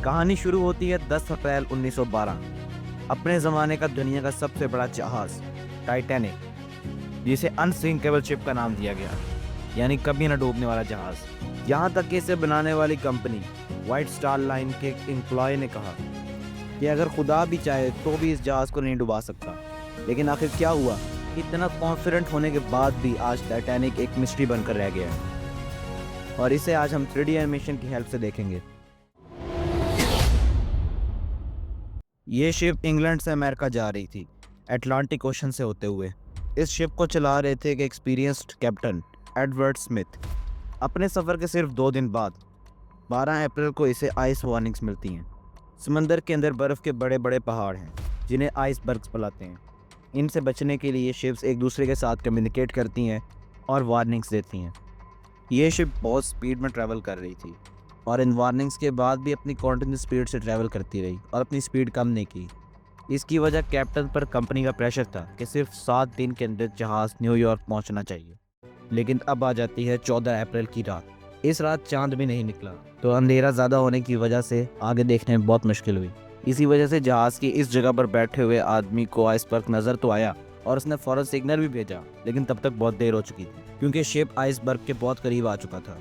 कहानी शुरू होती है 10 अप्रैल 1912। अपने ज़माने का दुनिया का सबसे बड़ा जहाज़ टाइटैनिक, जिसे अनसिंकेबल शिप का नाम दिया गया, यानी कभी न डूबने वाला जहाज़। यहाँ तक कि इसे बनाने वाली कंपनी वाइट स्टार लाइन के एक एम्प्लॉय ने कहा कि अगर खुदा भी चाहे तो भी इस जहाज़ को नहीं डुबा सकता। लेकिन आखिर क्या हुआ? इतना कॉन्फिडेंट होने के बाद भी आज टाइटैनिक एक मिस्ट्री बनकर रह गया है, और इसे आज हम 3D एनिमेशन की हेल्प से देखेंगे। ये शिप इंग्लैंड से अमेरिका जा रही थी, अटलांटिक ओशन से होते हुए। इस शिप को चला रहे थे एक एक्सपीरियंस्ड कैप्टन एडवर्ड स्मिथ। अपने सफ़र के सिर्फ 2 दिन बाद 12 अप्रैल को इसे आइस वार्निंग्स मिलती हैं। समंदर के अंदर बर्फ़ के बड़े बड़े पहाड़ हैं जिन्हें आइसबर्ग्स बुलाते हैं। इनसे बचने के लिए शिप्स एक दूसरे के साथ कम्युनिकेट करती हैं और वार्निंग्स देती हैं। ये शिप बहुत स्पीड में ट्रैवल कर रही थी और इन वार्निंग्स के बाद भी अपनी कॉन्टिन्यूस स्पीड से ट्रैवल करती रही और अपनी स्पीड कम नहीं की। इसकी वजह कैप्टन पर कंपनी का प्रेशर था कि सिर्फ 7 दिन के अंदर जहाज़ न्यूयॉर्क पहुंचना चाहिए। लेकिन अब आ जाती है 14 अप्रैल की रात। इस रात चांद भी नहीं निकला, तो अंधेरा ज़्यादा होने की वजह से आगे देखने में बहुत मुश्किल हुई। इसी वजह से जहाज़ की इस जगह पर बैठे हुए आदमी को आइसबर्ग नज़र तो आया और उसने फ़ौरन सिग्नल भी भेजा, लेकिन तब तक बहुत देर हो चुकी थी क्योंकि शिप आइसबर्ग के बहुत करीब आ चुका था।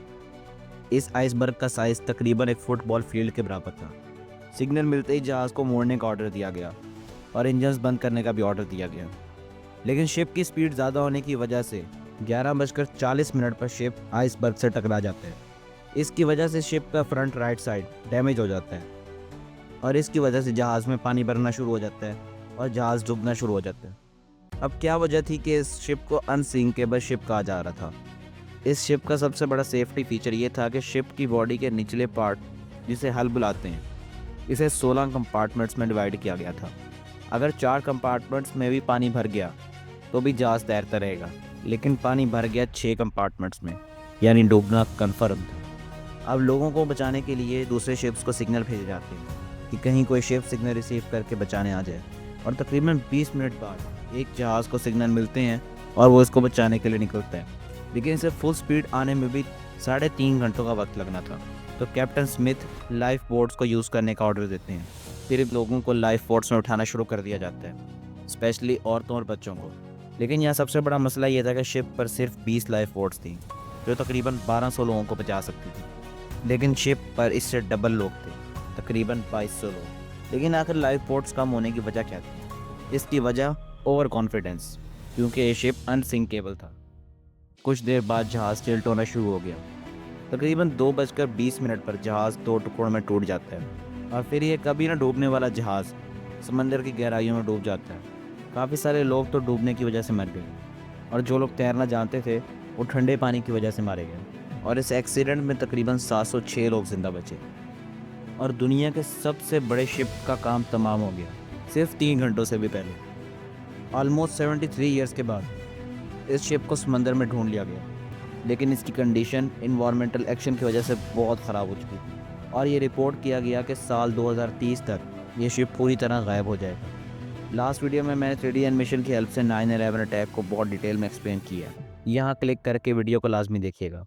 इस आइसबर्ग का साइज़ तकरीबन एक फुटबॉल फील्ड के बराबर था। सिग्नल मिलते ही जहाज़ को मोड़ने का ऑर्डर दिया गया और इंजन्स बंद करने का भी ऑर्डर दिया गया। लेकिन शिप की स्पीड ज़्यादा होने की वजह से 11:40 पर शिप आइसबर्ग से टकरा जाता है। इसकी वजह से शिप का फ्रंट राइट साइड डैमेज हो जाता है और इसकी वजह से जहाज़ में पानी भरना शुरू हो जाता है और जहाज़ डूबना शुरू हो जाता है। अब क्या वजह थी कि इस शिप को अनसिंकेबल शिप कहा जा रहा था? इस शिप का सबसे बड़ा सेफ्टी फीचर ये था कि शिप की बॉडी के निचले पार्ट, जिसे हल बुलाते हैं, इसे 16 कंपार्टमेंट्स में डिवाइड किया गया था। अगर 4 कंपार्टमेंट्स में भी पानी भर गया तो भी जहाज़ तैरता रहेगा, लेकिन पानी भर गया 6 कंपार्टमेंट्स में, यानी डूबना कन्फर्म था। अब लोगों को बचाने के लिए दूसरे शिप्स को सिग्नल भेजे जाते हैं कि कहीं कोई शिप सिग्नल रिसीव करके बचाने आ जाए, और तकरीबन 20 मिनट बाद एक जहाज़ को सिग्नल मिलते हैं और वो इसको बचाने के लिए निकलता है। लेकिन इसे फुल स्पीड आने में भी 3.5 घंटों का वक्त लगना था। तो कैप्टन स्मिथ लाइफ बोट्स को यूज़ करने का ऑर्डर देते हैं। फिर लोगों को लाइफ बोट्स में उठाना शुरू कर दिया जाता है, स्पेशली औरतों और बच्चों को। लेकिन यहाँ सबसे बड़ा मसला ये था कि शिप पर सिर्फ 20 लाइफ बोट्स थी, जो तकरीबन 1200 लोगों को बचा सकती थी। लेकिन शिप पर इससे डबल लोग थे, तकरीबन 2200 लोग। लेकिन आखिर लाइफ बोट्स कम होने की वजह क्या थी? इसकी वजह ओवर कॉन्फिडेंस, क्योंकि ये शिप अनसिंकेबल था। कुछ देर बाद जहाज़ टिल्ट होना शुरू हो गया। तकरीबन 2:20 पर जहाज़ 2 टुकड़ों में टूट जाता है और फिर ये कभी न डूबने वाला जहाज़ समंदर की गहराइयों में डूब जाता है। काफ़ी सारे लोग तो डूबने की वजह से मर गए, और जो लोग तैरना जानते थे वो ठंडे पानी की वजह से मारे गए। और इस एक्सीडेंट में तकरीबन 706 लोग जिंदा बचे, और दुनिया के सबसे बड़े शिप का काम तमाम हो गया सिर्फ 3 घंटों से भी पहले। ऑलमोस्ट 73 ईयर्स के बाद इस शिप को समंदर में ढूंढ लिया गया, लेकिन इसकी कंडीशन इन्वायरमेंटल एक्शन की वजह से बहुत ख़राब हो चुकी थी, और ये रिपोर्ट किया गया कि साल 2030 तक ये शिप पूरी तरह गायब हो जाएगा। लास्ट वीडियो में मैंने 3D एनिमेशन की हेल्प से 9/11 अटैक को बहुत डिटेल में एक्सप्लेन किया है। यहाँ क्लिक करके वीडियो को लाजमी देखिएगा।